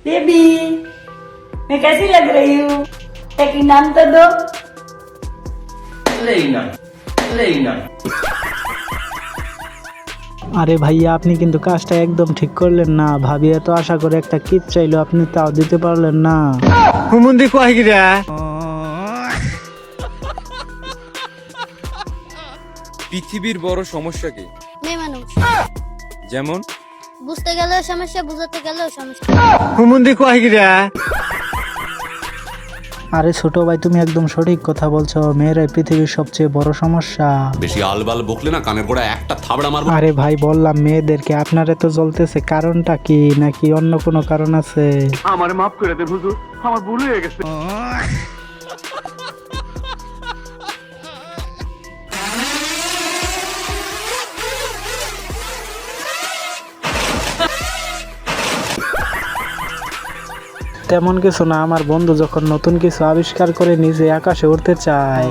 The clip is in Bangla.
बेबी मैं कैसी लग रही हूँ? एक इनाम तो दो। लेना আরে ভাইয়া, আপনি কিন্তু কাজটা একদম ঠিক করলেন না। ভাবি এত আশা করে একটা কিট চাইলো, আপনি তাও দিতে পারলেন না। হুমুন্দি কয় গিরা পৃথিবীর বড় সমস্যা কি? মেয়ে মানুষ যেমন বুঝতে গেলেও সমস্যা, বুঝাতে গেলেও সমস্যা। হুমুন্দি কয় গিরা আরে ছোট ভাই, তুমি একদম সঠিক কথা বলছো। মেয়েরাই পৃথিবীর সবচেয়ে বড় সমস্যা। বেশি আলবাল বকলে না কানের গোড়া একটা থাবড়া মারবো। আরে ভাই, বললাম মেয়েদেরকে, আপনারে তো জ্বলতেছে। কারণটা কি, নাকি অন্য কোনো কারণ আছে? আমার মাফ করে দেন হুজুর, আমার ভুল হয়ে গেছে। তেমন কিছু না, আমার বন্ধু যখন নতুন কিছু আবিষ্কার করে নিজে আকাশে উঠতে চায়।